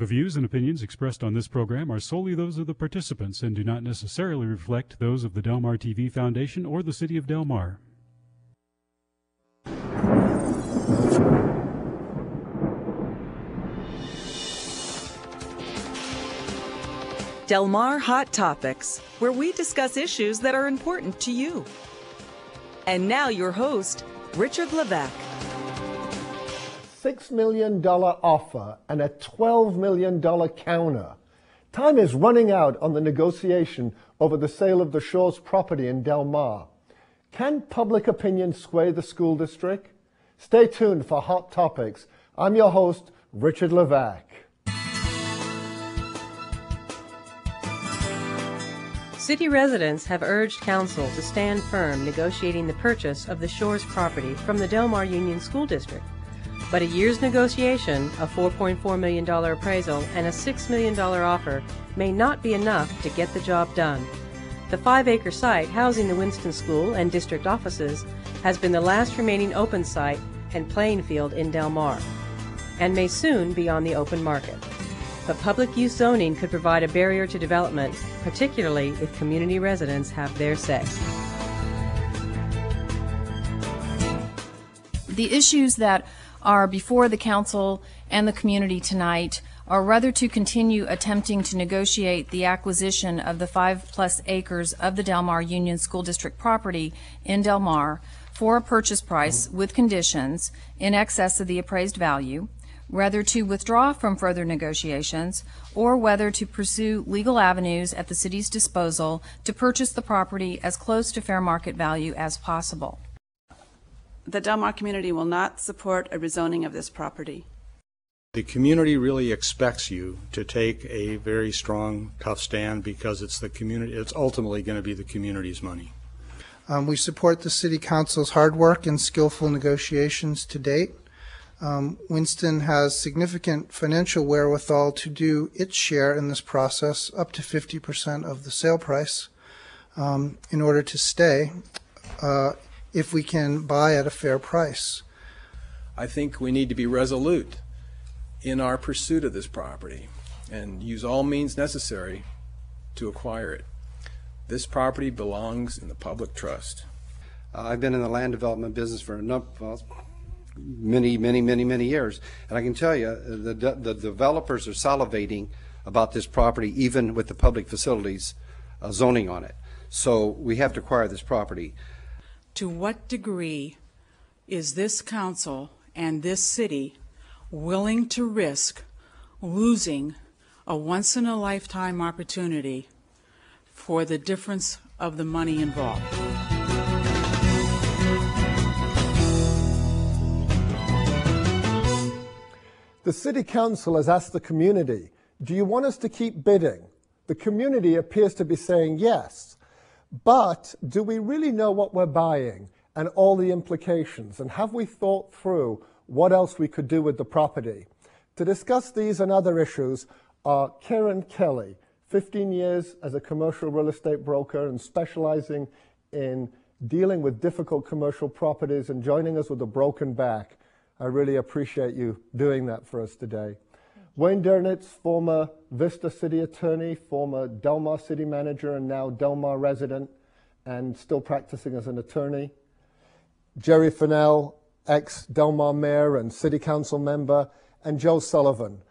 The views and opinions expressed on this program are solely those of the participants and do not necessarily reflect those of the Del Mar TV Foundation or the City of Del Mar. Del Mar Hot Topics, where we discuss issues that are important to you. And now your host, Richard Levesque. $6 million offer and a $12 million counter. Time is running out on the negotiation over the sale of the Shores property in Del Mar. Can public opinion sway the school district? Stay tuned for Hot Topics. I'm your host, Richard Levesque. City residents have urged Council to stand firm negotiating the purchase of the Shores property from the Del Mar Union School District. But a year's negotiation, a $4.4 million appraisal, and a $6 million offer may not be enough to get the job done. The 5-acre site housing the Winston School and district offices has been the last remaining open site and playing field in Del Mar, and may soon be on the open market. But public use zoning could provide a barrier to development, particularly if community residents have their say. The issues that are before the council and the community tonight are whether to continue attempting to negotiate the acquisition of the 5+ acres of the Del Mar Union School District property in Del Mar for a purchase price with conditions in excess of the appraised value, whether to withdraw from further negotiations, or whether to pursue legal avenues at the city's disposal to purchase the property as close to fair market value as possible. The Del Mar community will not support a rezoning of this property. The community really expects you to take a very strong, tough stand because it's the community. It's ultimately going to be the community's money. We support the City Council's hard work and skillful negotiations to date. Winston has significant financial wherewithal to do its share in this process, up to 50% of the sale price, in order to stay. If we can buy at a fair price. I think we need to be resolute in our pursuit of this property and use all means necessary to acquire it. This property belongs in the public trust. I've been in the land development business for many years, and I can tell you the developers are salivating about this property, even with the public facilities zoning on it. So we have to acquire this property. To what degree is this council and this city willing to risk losing a once-in-a-lifetime opportunity for the difference of the money involved? The City Council has asked the community, do you want us to keep bidding? The community appears to be saying yes. But do we really know what we're buying and all the implications? And have we thought through what else we could do with the property? To discuss these and other issues are Karen Kelly, 15 years as a commercial real estate broker and specializing in dealing with difficult commercial properties and joining us with a broken back. I really appreciate you doing that for us today. Wayne Dernitz, former Vista City Attorney, former Del Mar City Manager, and now Del Mar resident, and still practicing as an attorney. Jerry Fennell, ex-Del Mar Mayor and City Council member, and Joe Sullivan,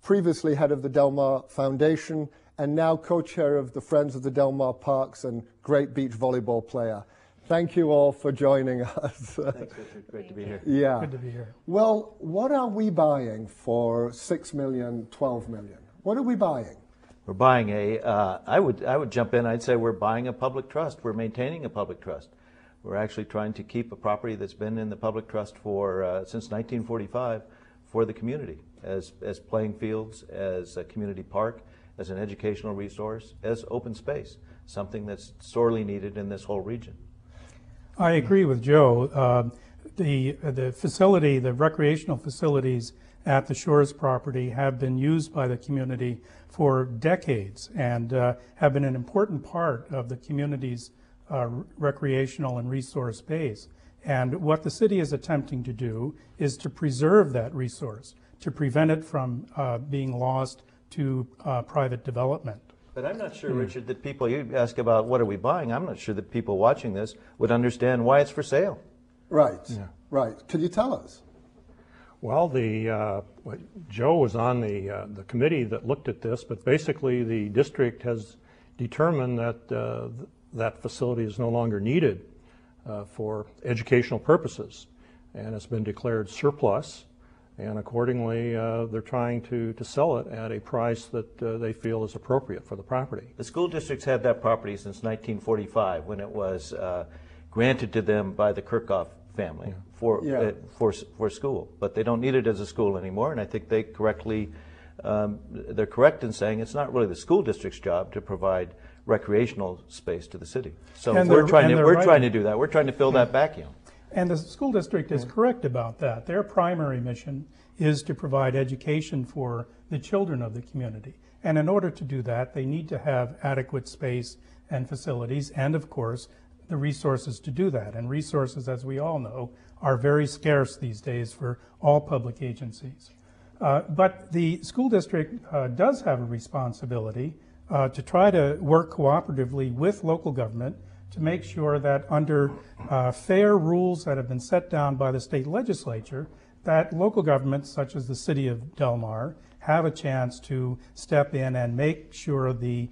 previously head of the Del Mar Foundation, and now co-chair of the Friends of the Del Mar Parks and great beach volleyball player. Thank you all for joining us. Thanks, Richard. Great to be here. Yeah. Good to be here. Well, what are we buying for $6 million, $12 million? What are we buying? We're buying I would jump in. I'd say we're buying a public trust. We're maintaining a public trust. We're actually trying to keep a property that's been in the public trust for since 1945 for the community, as playing fields, as a community park, as an educational resource, as open space, something that's sorely needed in this whole region. I agree with Joe. The facility, the recreational facilities at the Shores property have been used by the community for decades and have been an important part of the community's recreational and resource base. And what the city is attempting to do is to preserve that resource, to prevent it from being lost to private development. But I'm not sure, Richard, that people, you ask about what are we buying, I'm not sure that people watching this would understand why it's for sale. Right, right. Could you tell us? Well, Joe was on the committee that looked at this, but basically the district has determined that that facility is no longer needed for educational purposes, and it's been declared surplus, and accordingly they're trying to sell it at a price that they feel is appropriate for the property. The school district's had that property since 1945 when it was granted to them by the Kirchhoff family for school, but they don't need it as a school anymore, and I think they correctly they're correct in saying it's not really the school district's job to provide recreational space to the city. So we're trying to do that. We're trying to fill that vacuum. And the school district is correct about that. Their primary mission is to provide education for the children of the community. And in order to do that, they need to have adequate space and facilities and, of course, the resources to do that. And resources, as we all know, are very scarce these days for all public agencies. But the school district does have a responsibility to try to work cooperatively with local government to make sure that under fair rules that have been set down by the state legislature, that local governments such as the city of Del Mar have a chance to step in and make sure the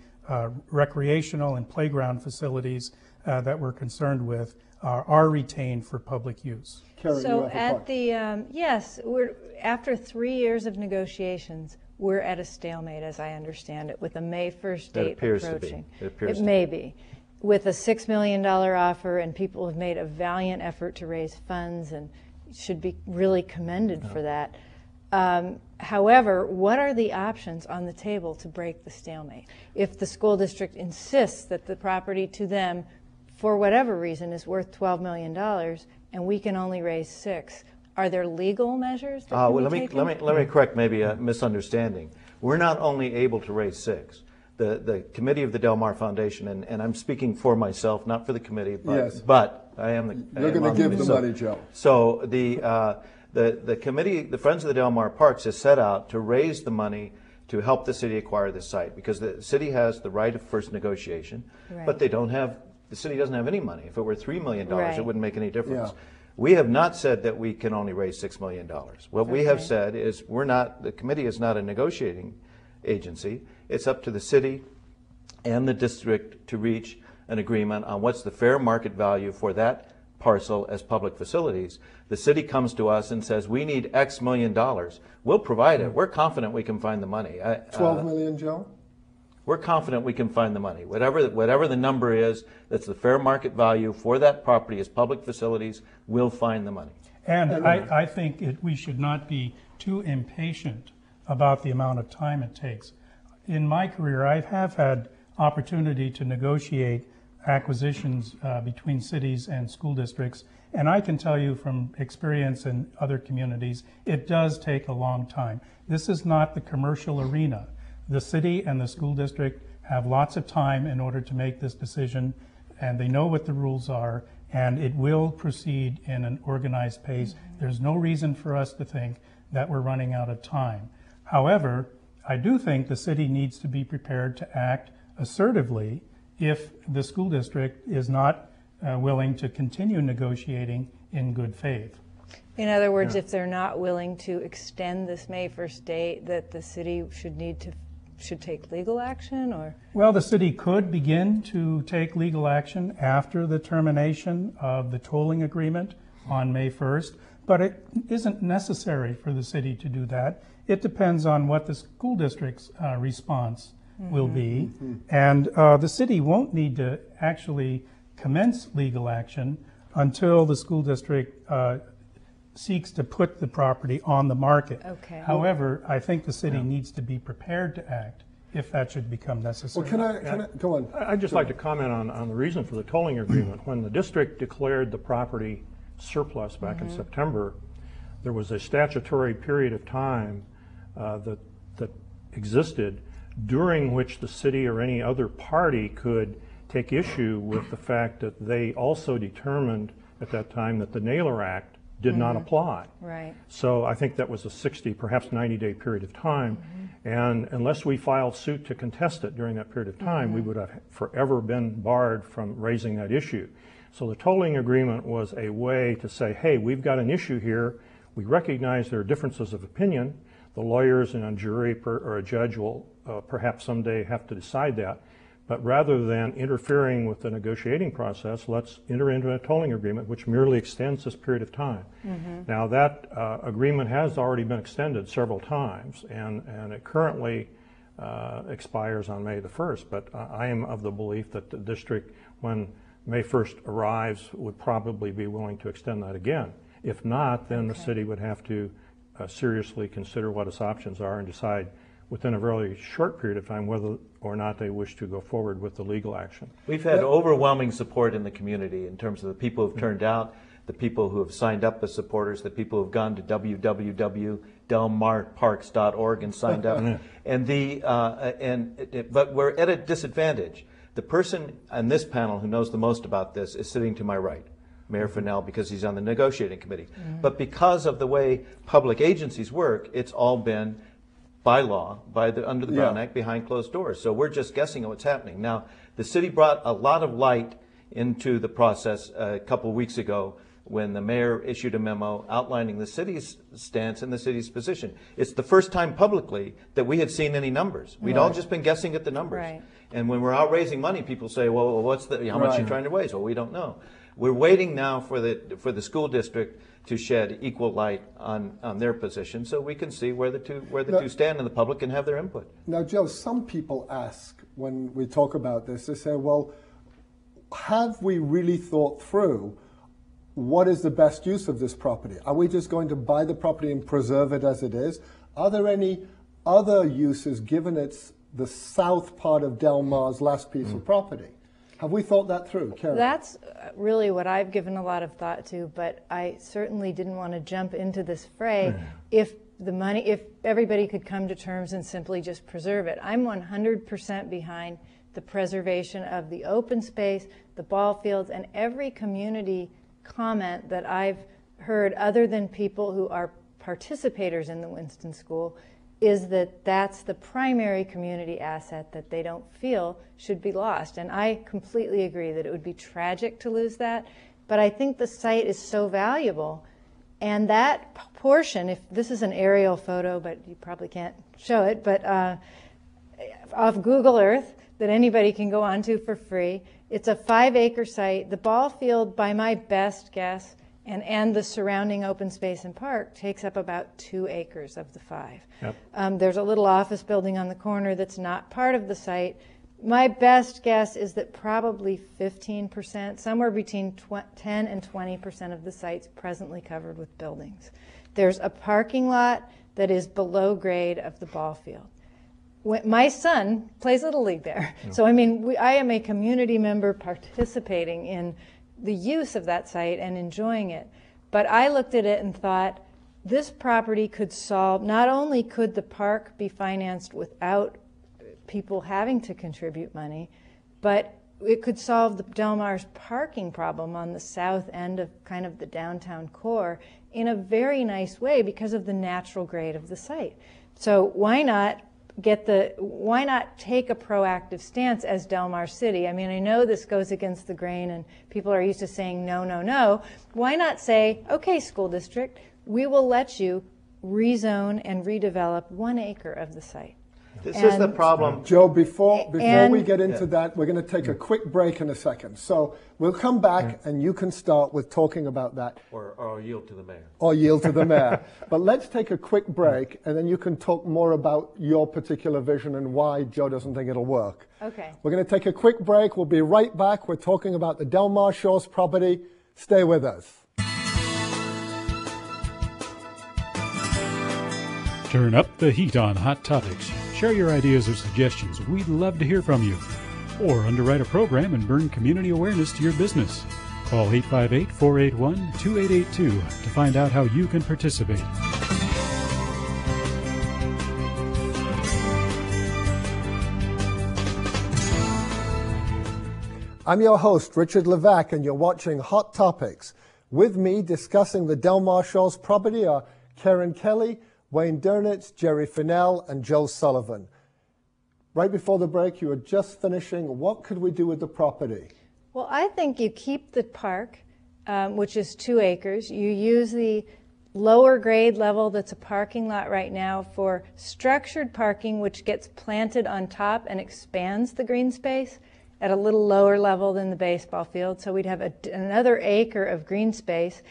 recreational and playground facilities that we're concerned with are retained for public use. Carrie, so at the, yes, after 3 years of negotiations, we're at a stalemate, as I understand it, with a May 1st date approaching. It may be. With a $6 million offer, and people have made a valiant effort to raise funds and should be really commended for that. However, what are the options on the table to break the stalemate? If the school district insists that the property to them, for whatever reason, is worth $12 million, and we can only raise $6 million, are there legal measures that can be taken? Let me correct maybe a misunderstanding. We're not only able to raise $6 million. The committee of the Del Mar Foundation, and I'm speaking for myself, not for the committee, but I am the. You're going to give the money, Joe. So the committee, the Friends of the Del Mar Parks, has set out to raise the money to help the city acquire this site because the city has the right of first negotiation, but they don't have. The city doesn't have any money. If it were $3 million, it wouldn't make any difference. Yeah. We have not said that we can only raise $6 million. What we have said is we're not. The committee is not a negotiating agency. It's up to the city and the district to reach an agreement on what's the fair market value for that parcel as public facilities. The city comes to us and says, we need X million dollars. We'll provide it. We're confident we can find the money. 12 million, Joe? We're confident we can find the money. Whatever the number is, that's the fair market value for that property as public facilities, we'll find the money. And I think we should not be too impatient about the amount of time it takes. In my career, I have had opportunity to negotiate acquisitions between cities and school districts, and I can tell you from experience in other communities, it does take a long time. This is not the commercial arena. The city and the school district have lots of time in order to make this decision, and they know what the rules are, and it will proceed in an organized pace. There's no reason for us to think that we're running out of time. However, I do think the city needs to be prepared to act assertively if the school district is not willing to continue negotiating in good faith. In other words, if they're not willing to extend this May 1st date, that the city should take legal action, or? Well, the city could begin to take legal action after the termination of the tolling agreement on May 1st, but it isn't necessary for the city to do that. It depends on what the school district's response will be, and the city won't need to actually commence legal action until the school district seeks to put the property on the market. Okay. However, I think the city needs to be prepared to act if that should become necessary. Well, can I go on? I'd just like to comment on the reason for the tolling agreement. When the district declared the property surplus back in September, there was a statutory period of time that existed during which the city or any other party could take issue with the fact that they also determined at that time that the Naylor Act did not apply. Right. So I think that was a 60, perhaps 90-day period of time. And unless we filed suit to contest it during that period of time, we would have forever been barred from raising that issue. So the tolling agreement was a way to say, hey, we've got an issue here. We recognize there are differences of opinion. The lawyers and a jury or a judge will perhaps someday have to decide that. But rather than interfering with the negotiating process, let's enter into a tolling agreement which merely extends this period of time. Now that agreement has already been extended several times, and it currently expires on May the 1st. But I am of the belief that the district, when May 1st arrives, would probably be willing to extend that again. If not, then the city would have to seriously consider what its options are and decide within a very short period of time whether or not they wish to go forward with the legal action. We've had overwhelming support in the community in terms of the people who've turned out, the people who have signed up as supporters, the people who've gone to www.delmarparks.org and signed up. But we're at a disadvantage. The person on this panel who knows the most about this is sitting to my right, Mayor Fennell, because he's on the negotiating committee. But because of the way public agencies work, it's all been by law, under the Brown Act, behind closed doors. So we're just guessing at what's happening. Now, the city brought a lot of light into the process a couple of weeks ago when the mayor issued a memo outlining the city's stance and the city's position. It's the first time publicly that we had seen any numbers. We'd all just been guessing at the numbers. And when we're out raising money, people say, well, what's the, how much are you trying to raise? Well, we don't know. We're waiting now for the school district to shed equal light on their position so we can see where the two stand and the public can have their input. Now, Joe, some people ask when we talk about this, they say, well, have we really thought through what is the best use of this property? Are we just going to buy the property and preserve it as it is? Are there any other uses given it's the south part of Del Mar's last piece of property? Have we thought that through, Karen? That's really what I've given a lot of thought to, but I certainly didn't want to jump into this fray if everybody could come to terms and simply just preserve it. I'm 100% behind the preservation of the open space, the ball fields, and every community comment that I've heard other than people who are participators in the Winston School is that that's the primary community asset that they don't feel should be lost. And I completely agree that it would be tragic to lose that, but I think the site is so valuable. And that portion, if this is an aerial photo, but you probably can't show it, but off Google Earth that anybody can go onto for free, it's a 5-acre site. The ball field, by my best guess, and the surrounding open space and park takes up about 2 acres of the 5. Yep. There's a little office building on the corner that's not part of the site. My best guess is that probably 15%, somewhere between 10 and 20% of the site's presently covered with buildings. There's a parking lot that is below grade of the ball field. My son plays Little League there. Yeah. So, I mean, I am a community member participating in the use of that site and enjoying it. But I looked at it and thought, this property could solve, not only could the park be financed without people having to contribute money, but it could solve the Del Mar's parking problem on the south end of kind of the downtown core in a very nice way because of the natural grade of the site. So why not take a proactive stance as Del Mar City? I mean, I know this goes against the grain and people are used to saying no, no, no. Why not say, okay, school district, we will let you rezone and redevelop 1 acre of the site. This is the problem. Joe, before we get into that, we're going to take a quick break in a second. So we'll come back and you can start with talking about that. Or yield to the mayor. Or yield to the mayor. But let's take a quick break and then you can talk more about your particular vision and why Joe doesn't think it'll work. Okay. We're going to take a quick break. We'll be right back. We're talking about the Del Mar Shores property. Stay with us. Turn up the heat on Hot Topics. Share your ideas or suggestions. We'd love to hear from you. Or underwrite a program and bring community awareness to your business. Call 858-481-2882 to find out how you can participate. I'm your host, Richard Levac, and you're watching Hot Topics. With me discussing the Del Mar Shores property are Karen Kelly, Wayne Dernitz, Jerry Fennell, and Joe Sullivan. Right before the break, you were just finishing. What could we do with the property? Well, I think you keep the park, which is 2 acres. You use the lower grade level that's a parking lot right now for structured parking, which gets planted on top and expands the green space at a little lower level than the baseball field. So we'd have another acre of green space.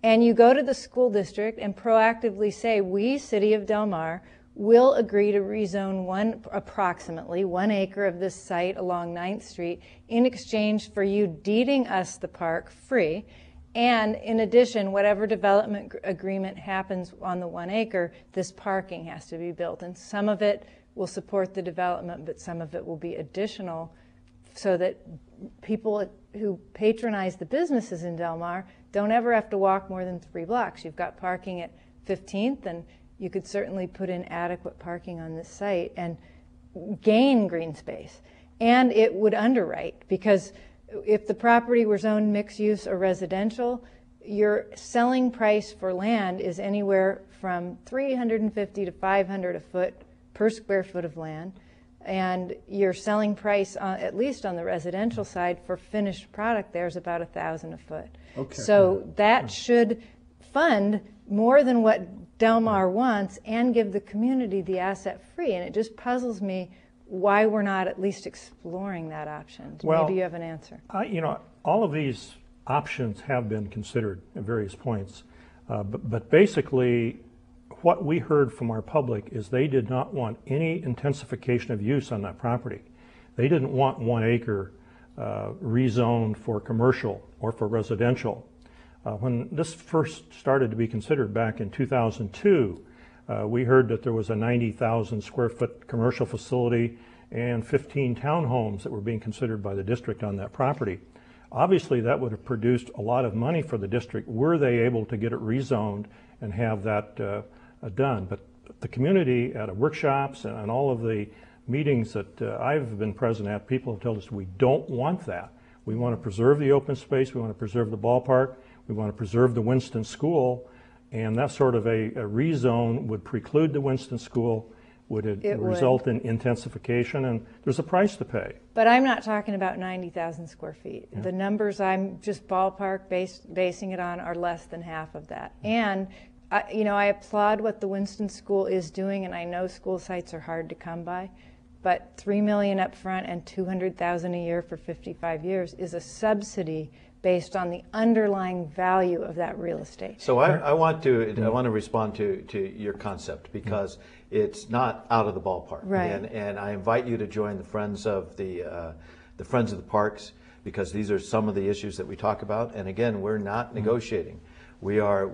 And you go to the school district and proactively say, we, City of Del Mar, will agree to rezone approximately 1 acre of this site along 9th Street in exchange for you deeding us the park free. And in addition, whatever development agreement happens on the 1 acre, this parking has to be built. And some of it will support the development, but some of it will be additional so that people who patronize the businesses in Del Mar don't ever have to walk more than 3 blocks. You've got parking at 15th, and you could certainly put in adequate parking on this site and gain green space. And it would underwrite, because if the property were zoned mixed use or residential, your selling price for land is anywhere from $350 to $500 a foot per square foot of land. And your selling price, at least on the residential side, for finished product there is about $1,000 a foot. Okay. So that should fund more than what Del Mar wants and give the community the asset free. And it just puzzles me why we're not at least exploring that option. Well, maybe you have an answer. You know, all of these options have been considered at various points, but basically what we heard from our public is they did not want any intensification of use on that property. They didn't want 1 acre rezoned for commercial or for residential. When this first started to be considered back in 2002, we heard that there was a 90,000 square foot commercial facility and 15 townhomes that were being considered by the district on that property. Obviously, that would have produced a lot of money for the district were they able to get it rezoned and have that done. But the community at workshops and all of the meetings that I've been present at, people have told us we don't want that. We want to preserve the open space, we want to preserve the ballpark, we want to preserve the Winston School, and that sort of a rezone would preclude the Winston School, would result in intensification, and there's a price to pay. But I'm not talking about 90,000 square feet. Yeah. The numbers I'm just ballpark basing it on are less than half of that. And I applaud what the Winston School is doing, and I know school sites are hard to come by, but $3 million up front and $200,000 a year for 55 years is a subsidy based on the underlying value of that real estate. So I want to respond to your concept, because it's not out of the ballpark. Right. And I invite you to join the Friends of the Friends of the Parks, because these are some of the issues that we talk about. And again, we're not negotiating. We are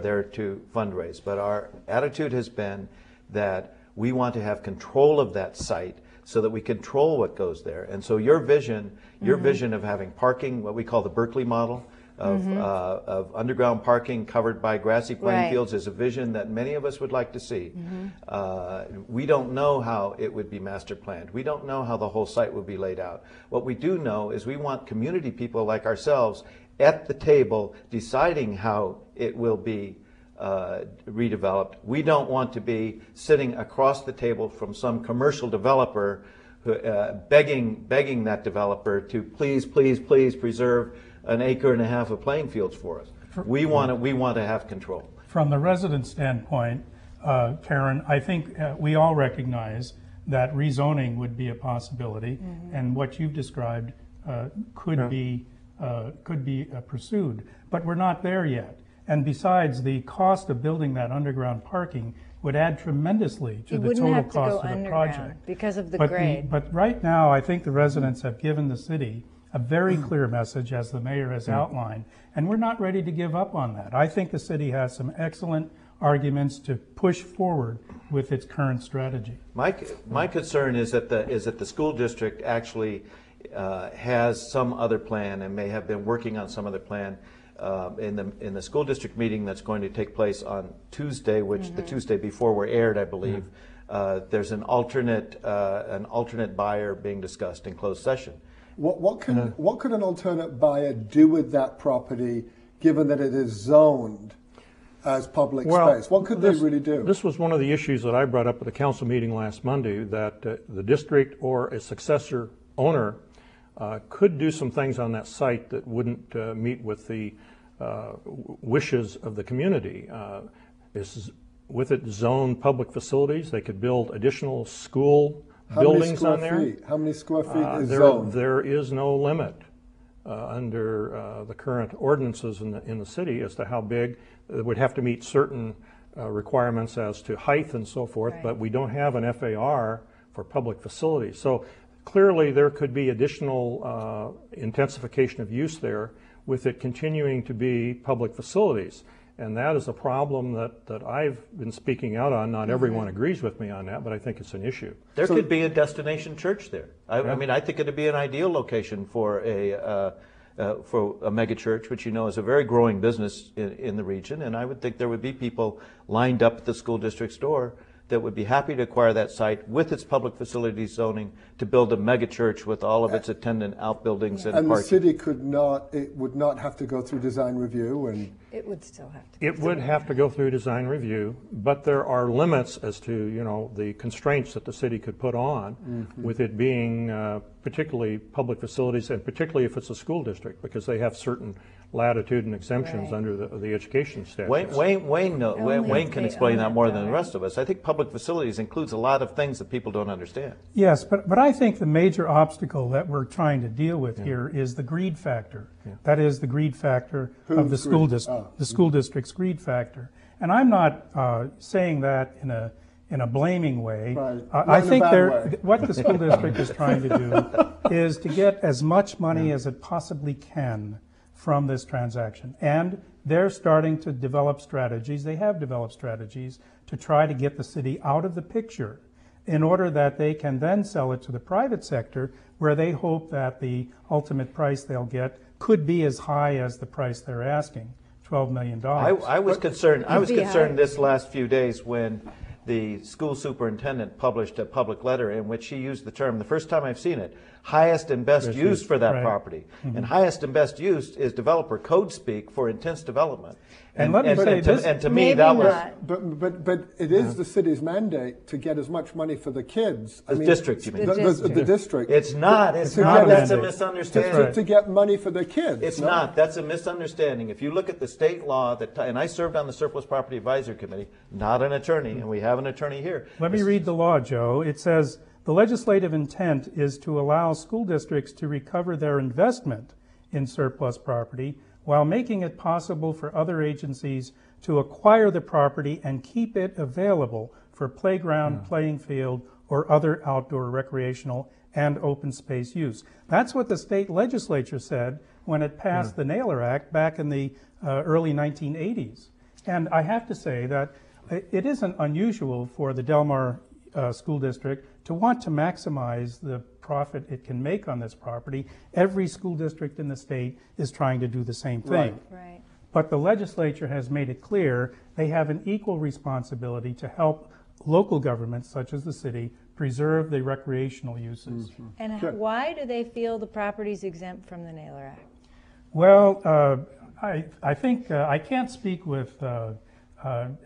there to fundraise, but our attitude has been that we want to have control of that site so that we control what goes there. And so your vision of having parking, what we call the Berkeley model of underground parking covered by grassy playing fields, is a vision that many of us would like to see. We don't know how it would be master planned. We don't know how the whole site would be laid out. What we do know is we want community people like ourselves at the table deciding how it will be redeveloped. We don't want to be sitting across the table from some commercial developer who, begging that developer to please preserve 1.5 acres of playing fields for us. We want to have control. From the resident standpoint, Karen, I think we all recognize that rezoning would be a possibility, and what you've described could be pursued, but we're not there yet. And besides, the cost of building that underground parking would add tremendously to the total cost of the project. Because of the grade. But right now, I think the residents have given the city a very clear message, as the mayor has outlined, and we're not ready to give up on that. I think the city has some excellent arguments to push forward with its current strategy. My concern is that the school district actually has some other plan and may have been working on some other plan. In the school district meeting that's going to take place on Tuesday, which the Tuesday before we're aired, I believe, there's an alternate buyer being discussed in closed session. What could an alternate buyer do with that property, given that it is zoned as public space? What could they really do? This was one of the issues that I brought up at the council meeting last Monday, that the district or a successor owner could do some things on that site that wouldn't meet with the wishes of the community. With it zoned public facilities, they could build additional school buildings on there. How many square feet is zoned? There is no limit under the current ordinances in the city as to how big. It would have to meet certain requirements as to height and so forth, but we don't have an FAR for public facilities. So clearly there could be additional intensification of use there with it continuing to be public facilities. And that is a problem that I've been speaking out on. Not everyone agrees with me on that, but I think it's an issue. There could be a destination church there. I mean, I think it'd be an ideal location for a mega church, which you know is a very growing business in the region. And I would think there would be people lined up at the school district's door that would be happy to acquire that site with its public facilities zoning to build a mega church with all of its attendant outbuildings and parking. And the city would not have to go through design review, and it would still have to. It would have to go through design review, but there are limits as to the constraints that the city could put on with it being particularly public facilities, and particularly if it's a school district, because they have certain latitude and exemptions under the education statutes. Wayne can explain that more than the rest of us. I think public facilities includes a lot of things that people don't understand. Yes, but I think the major obstacle that we're trying to deal with here is the greed factor. That is the greed factor of the school district, the school district's greed factor. And I'm not saying that in a blaming way. I think what the school district is trying to do is to get as much money as it possibly can from this transaction. And they're starting to develop strategies. They have developed strategies to try to get the city out of the picture in order that they can then sell it to the private sector, where they hope that the ultimate price they'll get could be as high as the price they're asking, $12 million. I was concerned this last few days when the school superintendent published a public letter in which she used the term, the first time I've seen it, highest and best use for that property. And highest and best use is developer code speak for intense development. And let me say this, and to me that was... But it is the city's mandate to get as much money for the kids. The district, you mean? The district. It's not. That's a misunderstanding. To get money for the kids. It's not. That's a misunderstanding. If you look at the state law, and I served on the Surplus Property Advisory Committee, not an attorney, and we have an attorney here. Let me read the law, Joe. It says, the legislative intent is to allow school districts to recover their investment in surplus property while making it possible for other agencies to acquire the property and keep it available for playground, playing field, or other outdoor recreational and open space use. That's what the state legislature said when it passed the Naylor Act back in the early 1980s. And I have to say that it isn't unusual for the Del Mar School District to want to maximize the profit it can make on this property. Every school district in the state is trying to do the same thing. Right. But the legislature has made it clear they have an equal responsibility to help local governments, such as the city, preserve the recreational uses. And why do they feel the property's exempt from the Naylor Act? Well, I think I can't speak with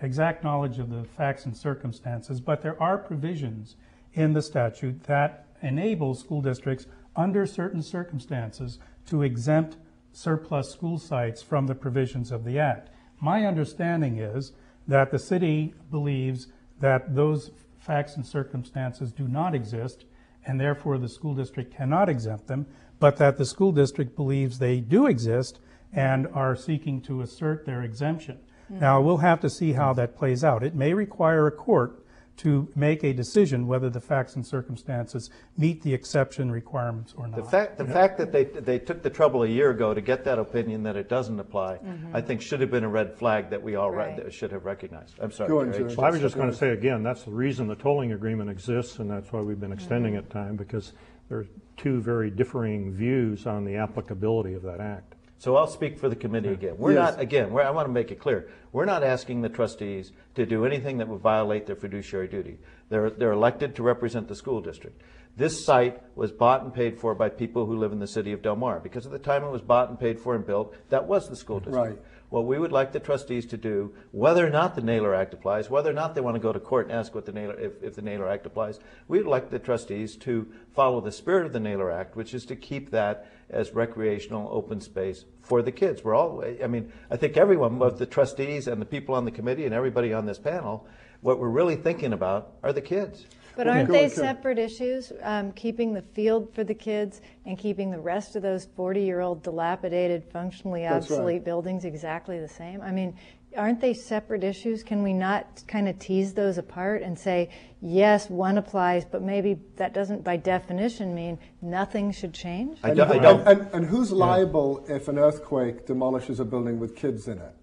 exact knowledge of the facts and circumstances, but there are provisions in the statute that enable school districts under certain circumstances to exempt surplus school sites from the provisions of the Act. My understanding is that the city believes that those facts and circumstances do not exist, and therefore the school district cannot exempt them, but that the school district believes they do exist and are seeking to assert their exemption. Now, we'll have to see how that plays out. It may require a court to make a decision whether the facts and circumstances meet the exception requirements or not. The fact that they took the trouble a year ago to get that opinion that it doesn't apply, I think should have been a red flag that we all should have recognized. I'm sorry. Well, I was just going to say again, that's the reason the tolling agreement exists, and that's why we've been extending it time, because there are two very differing views on the applicability of that act. So I'll speak for the committee again. We're not, again, I want to make it clear, we're not asking the trustees to do anything that would violate their fiduciary duty. They're elected to represent the school district. This site was bought and paid for by people who live in the city of Del Mar. Because at the time it was bought and paid for and built, that was the school district. Right. What we would like the trustees to do, whether or not the Naylor Act applies, whether or not they want to go to court and ask what if the Naylor Act applies, we would like the trustees to follow the spirit of the Naylor Act, which is to keep that as recreational open space for the kids. We're all, I mean, I think everyone, both the trustees and the people on the committee and everybody on this panel, what we're really thinking about are the kids. But aren't they separate issues, keeping the field for the kids and keeping the rest of those 40-year-old dilapidated, functionally obsolete buildings exactly the same? I mean, aren't they separate issues? Can we not kind of tease those apart and say, yes, one applies, but maybe that doesn't by definition mean nothing should change? And who's liable if an earthquake demolishes a building with kids in it?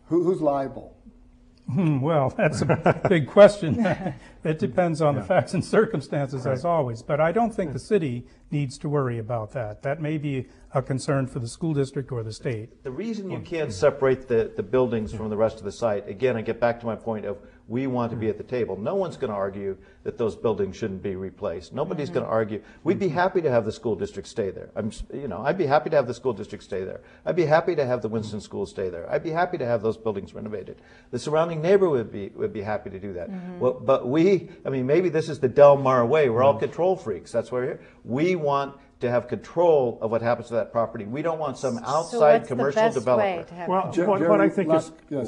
Who's liable? Well, that's a big question. It depends on the facts and circumstances, as always. But I don't think the city needs to worry about that. That may be a concern for the school district or the state. The reason you can't separate the buildings from the rest of the site, again, I get back to my point of we want to be at the table. No one's going to argue that those buildings shouldn't be replaced. Nobody's going to argue. We'd be happy to have the school district stay there. I'd be happy to have the school district stay there. I'd be happy to have the Winston School stay there. I'd be happy to have those buildings renovated. The surrounding neighborhood would be happy to do that. Well, but maybe this is the Del Mar way. We're all control freaks. That's why we're here. We want to have control of what happens to that property. We don't want some outside commercial developer. Well,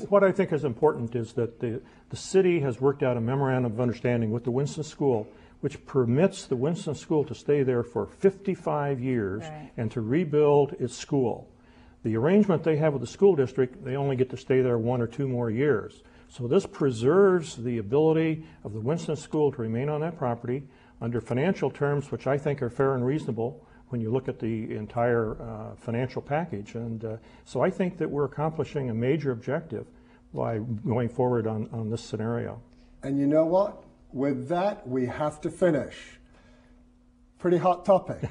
what I think is important is that the city has worked out a memorandum of understanding with the Winston School, which permits the Winston School to stay there for 55 years and to rebuild its school. The arrangement they have with the school district, they only get to stay there 1 or 2 more years. So this preserves the ability of the Winston School to remain on that property under financial terms, which I think are fair and reasonable when you look at the entire financial package. And so I think that we're accomplishing a major objective by going forward on this scenario. And you know what? With that, we have to finish. Pretty hot topic.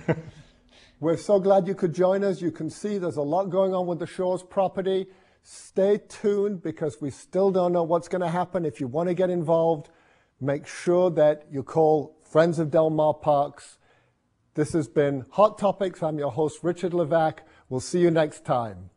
We're so glad you could join us. You can see there's a lot going on with the Shores property. Stay tuned because we still don't know what's going to happen. If you want to get involved, make sure that you call Friends of Del Mar Parks. This has been Hot Topics. I'm your host, Richard Levac. We'll see you next time.